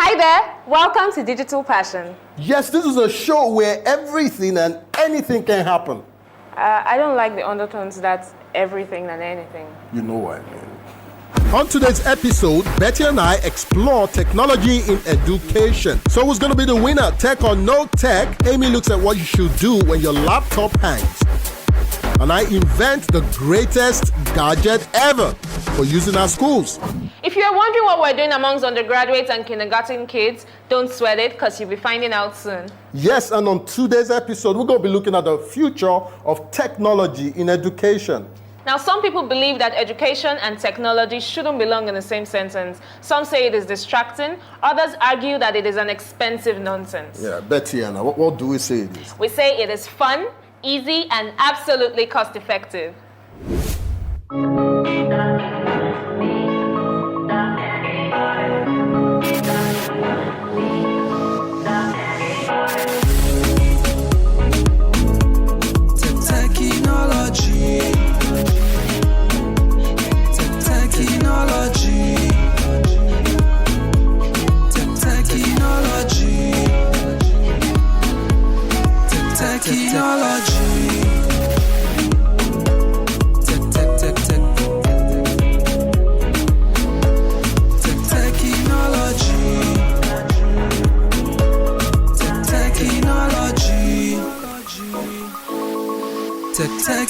Hi there, welcome to Digital Passion. Yes, this is a show where everything and anything can happen. I don't like the undertones that everything and anything. You know what I mean. On today's episode, Betty and I explore technology in education. So who's going to be the winner, tech or no tech? Amy looks at what you should do when your laptop hangs. And I invent the greatest gadget ever for using our schools. If you're wondering what we're doing amongst undergraduates and kindergarten kids, don't sweat it because you'll be finding out soon. Yes, and on today's episode, we're going to be looking at the future of technology in education. Now, some people believe that education and technology shouldn't belong in the same sentence. Some say it is distracting. Others argue that it is an expensive nonsense. Yeah, Betty, Anna, what do we say it is? We say it is fun, easy, and absolutely cost-effective.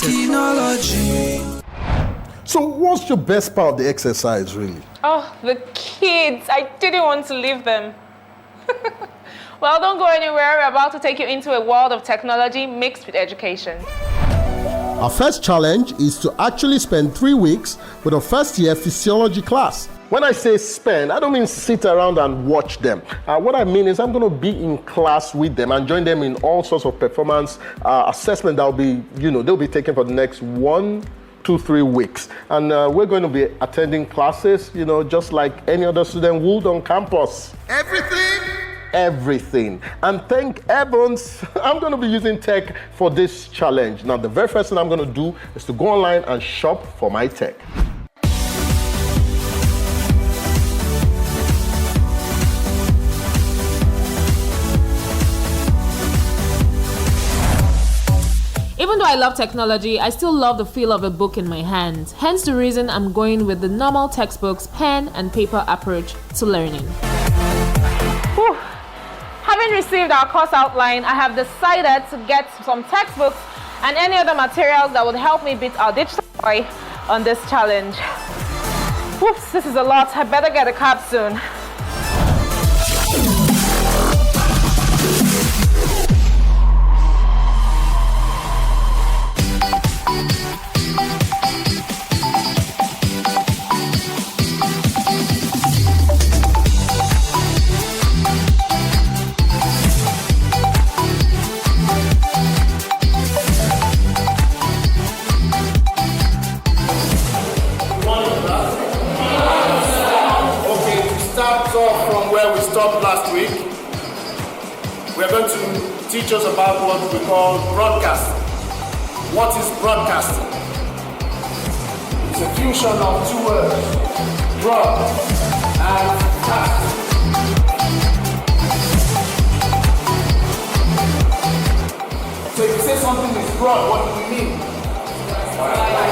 Technology. So what's your best part of the exercise, really? Oh, the kids. I didn't want to leave them. Well, don't go anywhere. We're about to take you into a world of technology mixed with education. Our first challenge is to actually spend 3 weeks with a first-year physiology class. When I say spend, I don't mean sit around and watch them. What I mean is I'm going to be in class with them and join them in all sorts of performance assessment that will be, they'll be taken for the next 1, 2, 3 weeks. And we're going to be attending classes, just like any other student would on campus. Everything. And thank heavens, I'm going to be using tech for this challenge. Now, the very first thing I'm going to do is to go online and shop for my tech. Even though I love technology, I still love the feel of a book in my hand. Hence the reason I'm going with the normal textbooks, pen and paper approach to learning. Whew. Having received our course outline, I have decided to get some textbooks and any other materials that would help me beat our digital boy on this challenge. Whoops, this is a lot. I better get a cab soon. Last week, we are going to teach us about what we call broadcasting. What is broadcasting? It's a fusion of two words, broad and cast. So if you say something is broad, what do you mean?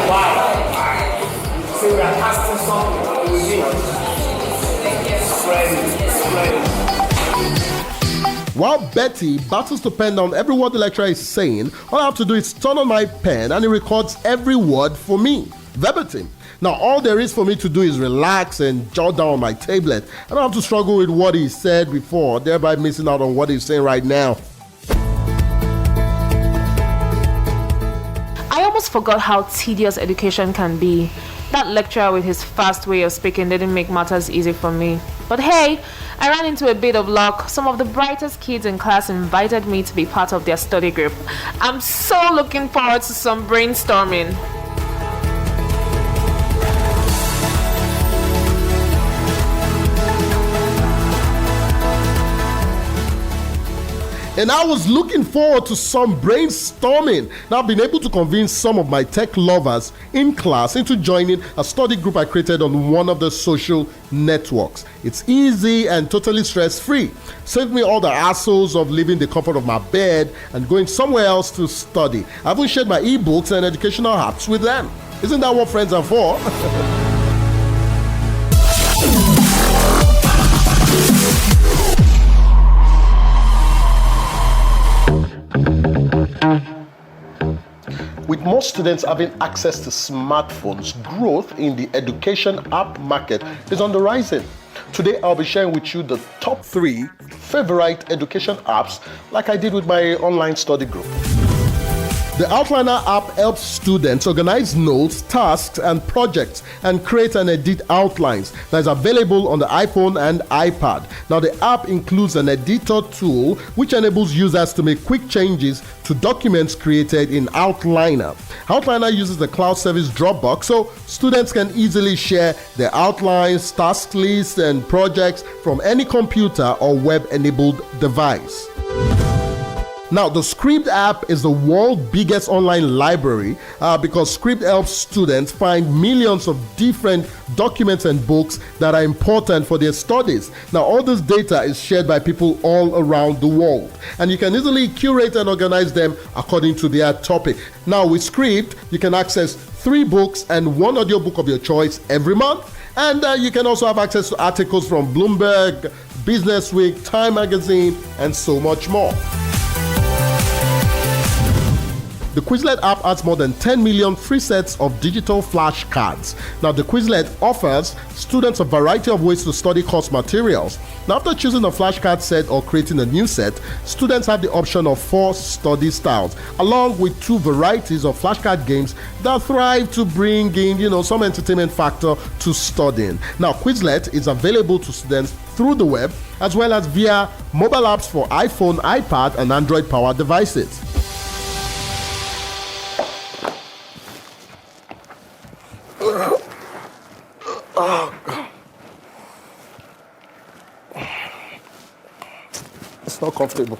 Why? If you say we are casting something, what do we mean? While Betty battles to pen down every word the lecturer is saying, all I have to do is turn on my pen and it records every word for me, verbatim. Now, all there is for me to do is relax and jot down on my tablet. I don't have to struggle with what he said before, thereby missing out on what he's saying right now. I almost forgot how tedious education can be. That lecturer with his fast way of speaking didn't make matters easy for me. But hey, I ran into a bit of luck. Some of the brightest kids in class invited me to be part of their study group. I'm so looking forward to some brainstorming. And I was looking forward to some brainstorming. Now, I've been able to convince some of my tech lovers in class into joining a study group I created on one of the social networks. It's easy and totally stress-free. Saved me all the hassles of leaving the comfort of my bed and going somewhere else to study. I even shared my ebooks and educational apps with them. Isn't that what friends are for? With more students having access to smartphones, growth in the education app market is on the horizon. Today, I'll be sharing with you the top 3 favorite education apps, like I did with my online study group. The Outliner app helps students organize notes, tasks, and projects and create and edit outlines that is available on the iPhone and iPad. Now, the app includes an editor tool which enables users to make quick changes to documents created in Outliner. Outliner uses the cloud service Dropbox, so students can easily share their outlines, task lists, and projects from any computer or web-enabled device. Now, the Scribd app is the world's biggest online library because Scribd helps students find millions of different documents and books that are important for their studies. Now, all this data is shared by people all around the world, and you can easily curate and organize them according to their topic. Now, with Scribd, you can access 3 books and 1 audiobook of your choice every month. And you can also have access to articles from Bloomberg, Businessweek, Time Magazine, and so much more. The Quizlet app has more than 10 million free sets of digital flashcards. Now, the Quizlet offers students a variety of ways to study course materials. Now, after choosing a flashcard set or creating a new set, students have the option of 4 study styles, along with 2 varieties of flashcard games that thrive to bring in, some entertainment factor to studying. Now, Quizlet is available to students through the web, as well as via mobile apps for iPhone, iPad, and Android-powered devices. It's not comfortable.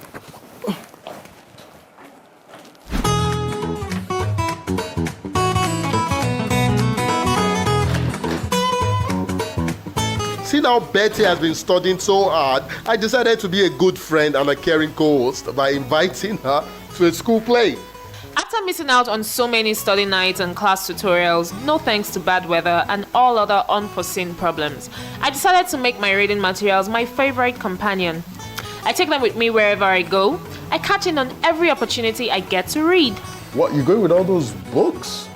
See, now Betty has been studying so hard, I decided to be a good friend and a caring co-host by inviting her to a school play. After missing out on so many study nights and class tutorials, no thanks to bad weather and all other unforeseen problems, I decided to make my reading materials my favorite companion. I take them with me wherever I go. I catch in on every opportunity I get to read. What, you going with all those books?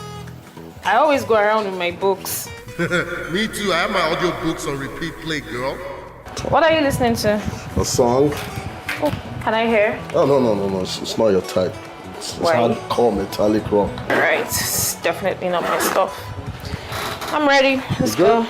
I always go around with my books. Me too, I have my audio books on repeat play, girl. What are you listening to? A song? Oh, can I hear? Oh, no, it's not your type. It's Why? hardcore metallic rock. Alright, it's definitely not my stuff. I'm ready, let's You go.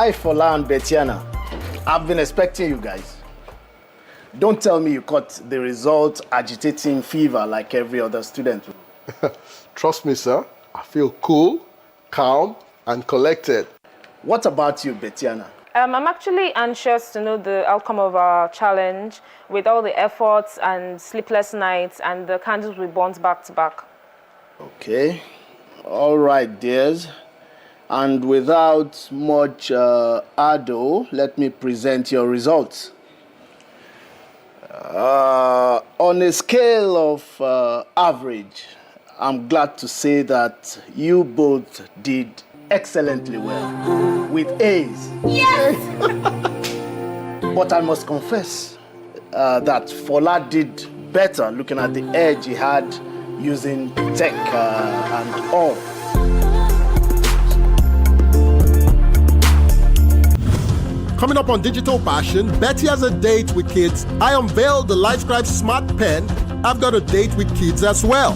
Hi, Fola and Betiana. I've been expecting you guys. Don't tell me you caught the result agitating fever like every other student. Trust me, sir. I feel cool, calm, and collected. What about you, Betiana? I'm actually anxious to know the outcome of our challenge with all the efforts and sleepless nights and the candles we burnt back to back. Okay. All right, dears. And without much ado, let me present your results. On a scale of average, I'm glad to say that you both did excellently well, with A's. Yes! But I must confess that Fola did better looking at the edge he had using tech and all. Coming up on Digital Passion, Betty has a date with kids. I unveiled the LifeScribe Smart Pen. I've got a date with kids as well.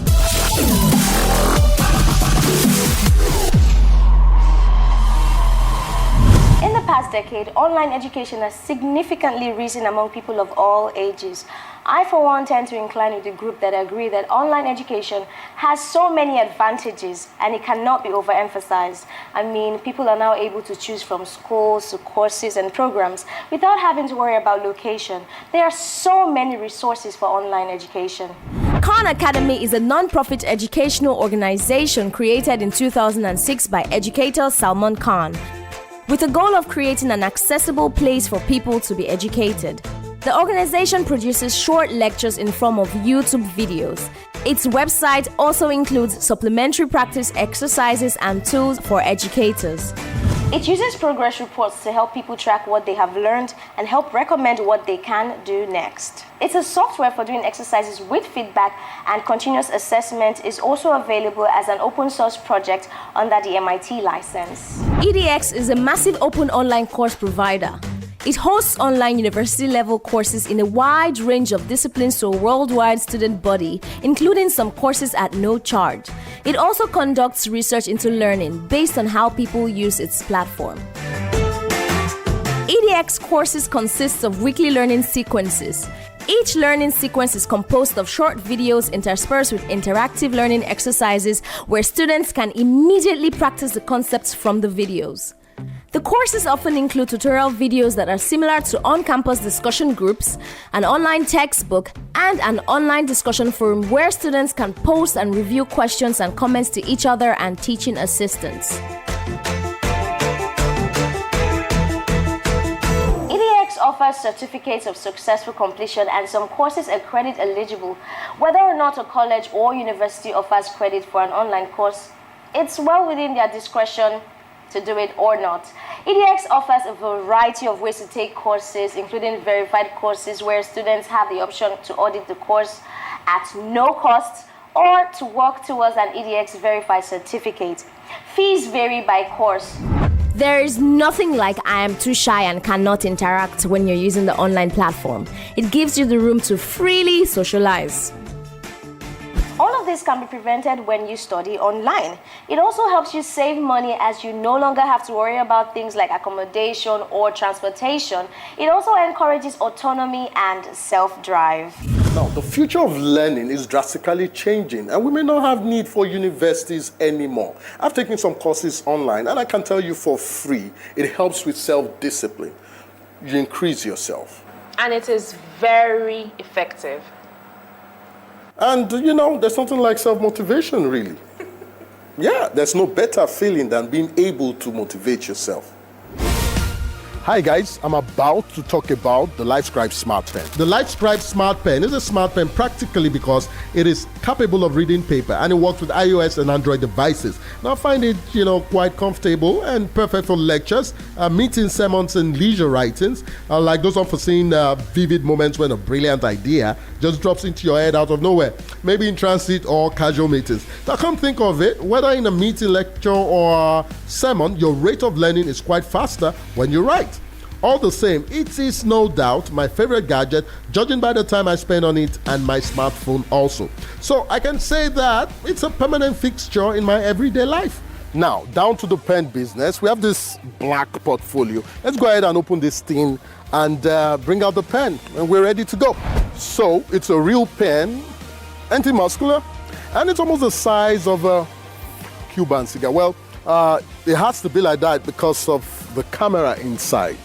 In the past decade, online education has significantly risen among people of all ages. I, for one, tend to incline with the group that agree that online education has so many advantages and it cannot be overemphasized. I mean, people are now able to choose from schools to courses and programs without having to worry about location. There are so many resources for online education. Khan Academy is a non-profit educational organization created in 2006 by educator Salman Khan, with the goal of creating an accessible place for people to be educated. The organization produces short lectures in form of YouTube videos. Its website also includes supplementary practice exercises and tools for educators. It uses progress reports to help people track what they have learned and help recommend what they can do next. It's a software for doing exercises with feedback, and continuous assessment is also available as an open source project under the MIT license. EDX is a massive open online course provider. It hosts online university-level courses in a wide range of disciplines to a worldwide student body, including some courses at no charge. It also conducts research into learning based on how people use its platform. EDX courses consist of weekly learning sequences. Each learning sequence is composed of short videos interspersed with interactive learning exercises where students can immediately practice the concepts from the videos. The courses often include tutorial videos that are similar to on-campus discussion groups, an online textbook, and an online discussion forum where students can post and review questions and comments to each other and teaching assistants. EDX offers certificates of successful completion, and some courses are credit eligible. Whether or not a college or university offers credit for an online course, it's well within their discretion to do it or not. EDX offers a variety of ways to take courses, including verified courses where students have the option to audit the course at no cost or to work towards an EDX verified certificate. Fees vary by course. There is nothing like I am too shy and cannot interact when you're using the online platform. It gives you the room to freely socialize. All of this can be prevented when you study online. It also helps you save money as you no longer have to worry about things like accommodation or transportation. It also encourages autonomy and self-drive. Now, the future of learning is drastically changing, and we may not have need for universities anymore. I've taken some courses online, and I can tell you for free, it helps with self-discipline. You increase yourself. And it is very effective. And, there's something like self-motivation, really. Yeah, there's no better feeling than being able to motivate yourself. Hi guys, I'm about to talk about the LifeScribe Smart Pen. The LifeScribe Smart Pen is a smart pen practically because it is capable of reading paper, and it works with iOS and Android devices. Now I find it, quite comfortable and perfect for lectures, meetings, sermons, and leisure writings, like those unforeseen vivid moments when a brilliant idea just drops into your head out of nowhere, maybe in transit or casual meetings. Now come think of it, whether in a meeting, lecture, or sermon, your rate of learning is quite faster when you write. All the same, it is no doubt my favorite gadget, judging by the time I spend on it and my smartphone also. So I can say that it's a permanent fixture in my everyday life. Now, down to the pen business. We have this black portfolio. Let's go ahead and open this thing and bring out the pen, and we're ready to go. So, it's a real pen, anti-muscular, and it's almost the size of a Cuban cigar. Well, it has to be like that because of the camera inside.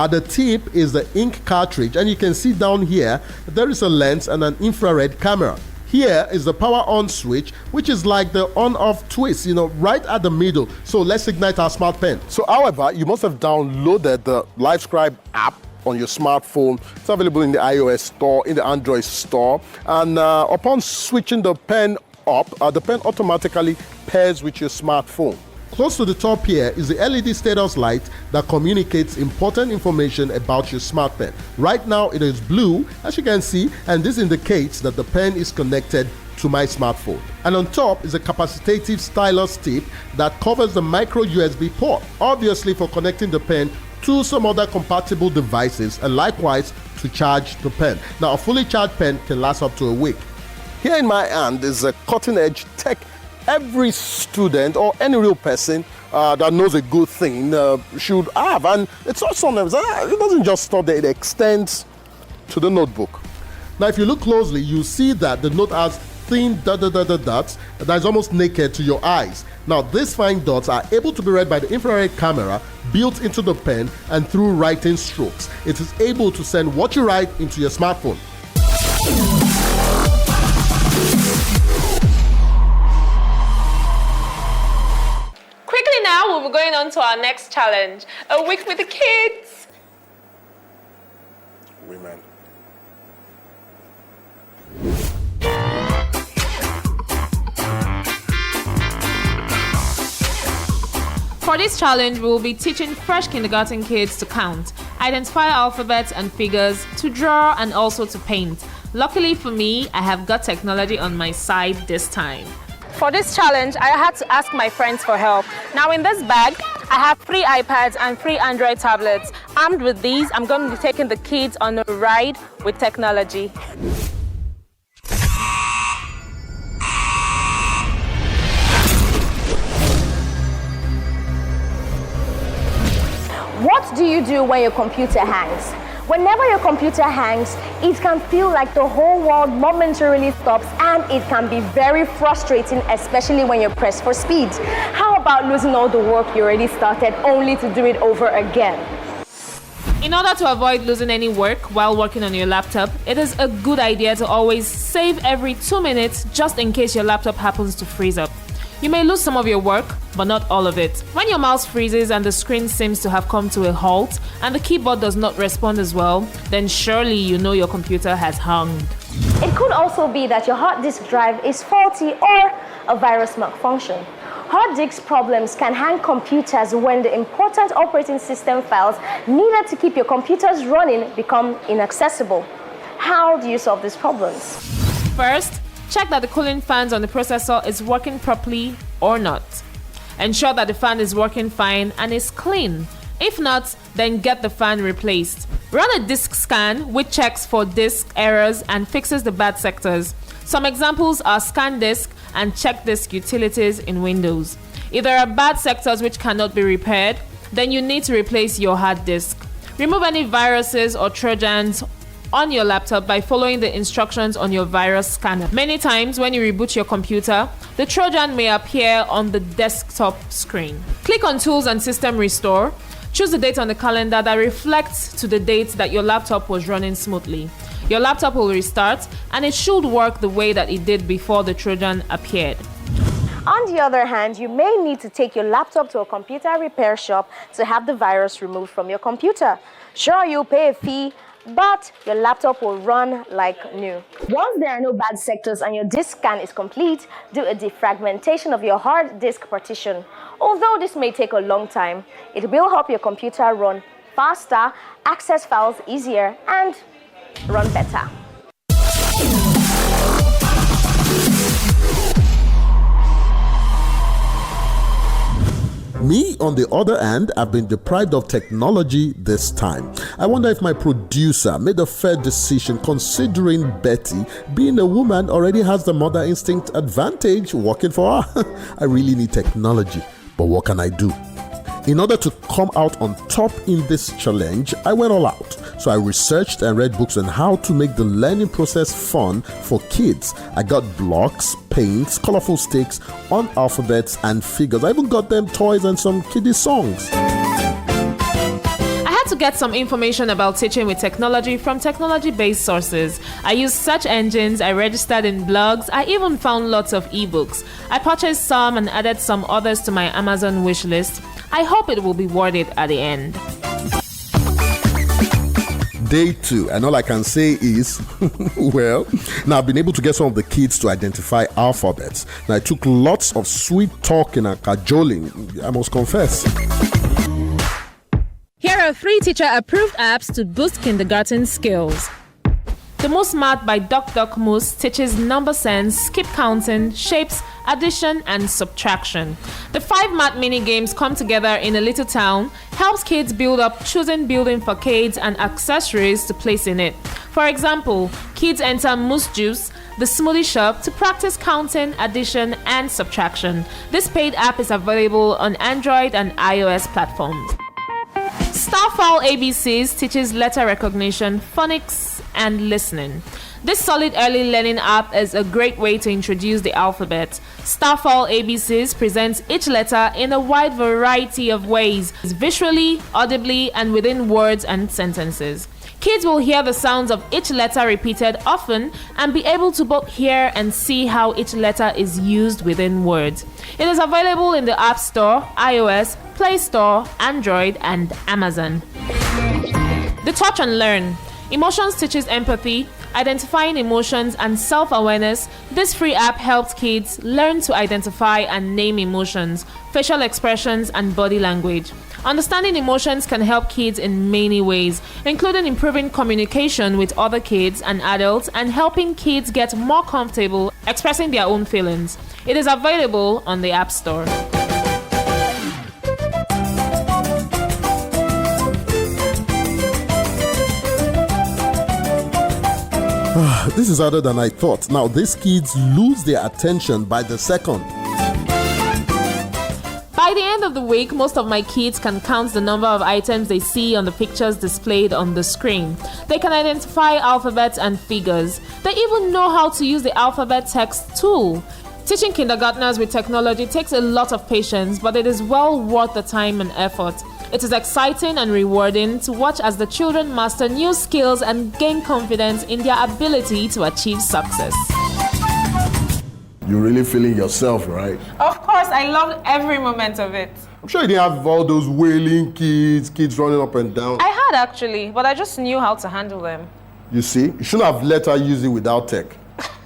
At the tip is the ink cartridge, and you can see down here there is a lens and an infrared camera. Here is the power on switch, which is like the on-off twist, right at the middle. So let's ignite our smart pen. So however, you must have downloaded the LiveScribe app on your smartphone. It's available in the iOS store, in the Android store. And upon switching the pen up, the pen automatically pairs with your smartphone. Close to the top here is the LED status light that communicates important information about your smart pen. Right now it is blue, as you can see, and this indicates that the pen is connected to my smartphone. And on top is a capacitive stylus tip that covers the micro USB port, obviously for connecting the pen to some other compatible devices, and likewise to charge the pen. Now, a fully charged pen can last up to a week. Here in my hand is a cutting-edge tech every student or any real person that knows a good thing should have. And it's also sometimes, it doesn't just stop there, it extends to the notebook. Now, if you look closely, you see that the note has thin dots that is almost naked to your eyes. Now, these fine dots are able to be read by the infrared camera built into the pen and through writing strokes. It is able to send what you write into your smartphone. Quickly now, we'll be going on to our next challenge, a week with the kids. Women. For this challenge, we will be teaching fresh kindergarten kids to count, identify alphabets and figures, to draw, and also to paint. Luckily for me, I have got technology on my side this time. For this challenge, I had to ask my friends for help. Now in this bag, I have 3 iPads and 3 Android tablets. Armed with these, I'm going to be taking the kids on a ride with technology. What do you do when your computer hangs? Whenever your computer hangs, it can feel like the whole world momentarily stops, and it can be very frustrating, especially when you're pressed for speed. How about losing all the work you already started only to do it over again? In order to avoid losing any work while working on your laptop, it is a good idea to always save every 2 minutes just in case your laptop happens to freeze up. You may lose some of your work, but not all of it. When your mouse freezes and the screen seems to have come to a halt and the keyboard does not respond as well, then surely you know your computer has hung. It could also be that your hard disk drive is faulty or a virus malfunction. Hard disk problems can hang computers when the important operating system files needed to keep your computers running become inaccessible. How do you solve these problems? First, check that the cooling fans on the processor is working properly or not. Ensure that the fan is working fine and is clean. If not, then get the fan replaced. Run a disk scan which checks for disk errors and fixes the bad sectors. Some examples are ScanDisk and CheckDisk utilities in Windows. If there are bad sectors which cannot be repaired, then you need to replace your hard disk. Remove any viruses or Trojans on your laptop by following the instructions on your virus scanner. Many times when you reboot your computer, the Trojan may appear on the desktop screen. Click on Tools and System Restore. Choose the date on the calendar that reflects to the date that your laptop was running smoothly. Your laptop will restart and it should work the way that it did before the Trojan appeared. On the other hand, you may need to take your laptop to a computer repair shop to have the virus removed from your computer. Sure, you'll pay a fee, but your laptop will run like new. Once there are no bad sectors and your disk scan is complete, do a defragmentation of your hard disk partition. Although this may take a long time, it will help your computer run faster, access files easier, and run better. Me, on the other hand, have been deprived of technology this time. I wonder if my producer made a fair decision considering Betty, being a woman, already has the mother instinct advantage working for her. I really need technology. But what can I do? In order to come out on top in this challenge, I went all out. So I researched and read books on how to make the learning process fun for kids. I got blocks, paints, colorful sticks, on alphabets and figures. I even got them toys and some kiddie songs. I had to get some information about teaching with technology from technology-based sources. I used search engines, I registered in blogs, I even found lots of ebooks. I purchased some and added some others to my Amazon wish list. I hope it will be worth it at the end. Day 2, and all I can say is, well, now I've been able to get some of the kids to identify alphabets. Now it took lots of sweet talking and cajoling, I must confess. Here are 3 teacher-approved apps to boost kindergarten skills. The Moose Math by Duck Moose teaches number sense, skip counting, shapes, addition, and subtraction. The 5 math mini games come together in a little town, helps kids build up choosing building facades and accessories to place in it. For example, kids enter Moose Juice, the smoothie shop, to practice counting, addition, and subtraction. This paid app is available on Android and iOS platforms. Starfall ABCs teaches letter recognition, phonics, and listening. This solid early learning app is a great way to introduce the alphabet. Starfall ABCs presents each letter in a wide variety of ways, visually, audibly, and within words and sentences. Kids will hear the sounds of each letter repeated often and be able to both hear and see how each letter is used within words. It is available in the App Store, iOS, Play Store, Android, and Amazon. The Touch and Learn. Emotions teaches empathy, identifying emotions, and self-awareness. This free app helps kids learn to identify and name emotions, facial expressions, and body language. Understanding emotions can help kids in many ways, including improving communication with other kids and adults and helping kids get more comfortable expressing their own feelings. It is available on the App Store. This is harder than I thought. Now, these kids lose their attention by the second. By the end of the week, most of my kids can count the number of items they see on the pictures displayed on the screen. They can identify alphabets and figures. They even know how to use the alphabet text tool. Teaching kindergartners with technology takes a lot of patience, but it is well worth the time and effort. It is exciting and rewarding to watch as the children master new skills and gain confidence in their ability to achieve success. You're really feeling yourself, right? Of course, I loved every moment of it. I'm sure you didn't have all those wailing kids running up and down. I had actually, but I just knew how to handle them. You see, you shouldn't have let her use it without tech.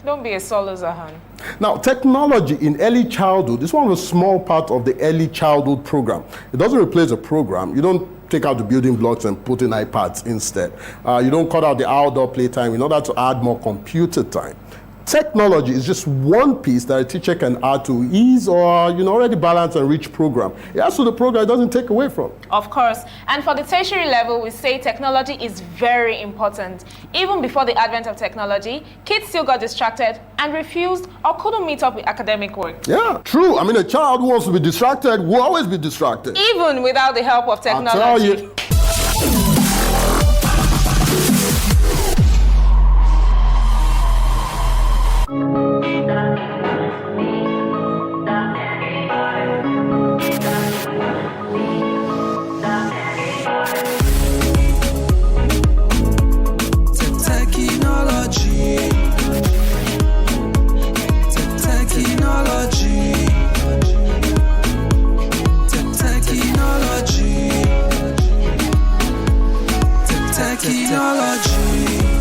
Don't be a solo Zahan. Now, technology in early childhood is one of the small part of the early childhood program. It doesn't replace a program. You don't take out the building blocks and put in iPads instead. You don't cut out the outdoor playtime in order to add more computer time. Technology is just one piece that a teacher can add to his or already balanced and rich program. It adds to the program, it doesn't take away from. Of course. And for the tertiary level, we say technology is very important. Even before the advent of technology, kids still got distracted and refused or couldn't meet up with academic work. Yeah, true. I mean, a child who wants to be distracted will always be distracted. Even without the help of technology. I'll tell you. Technology.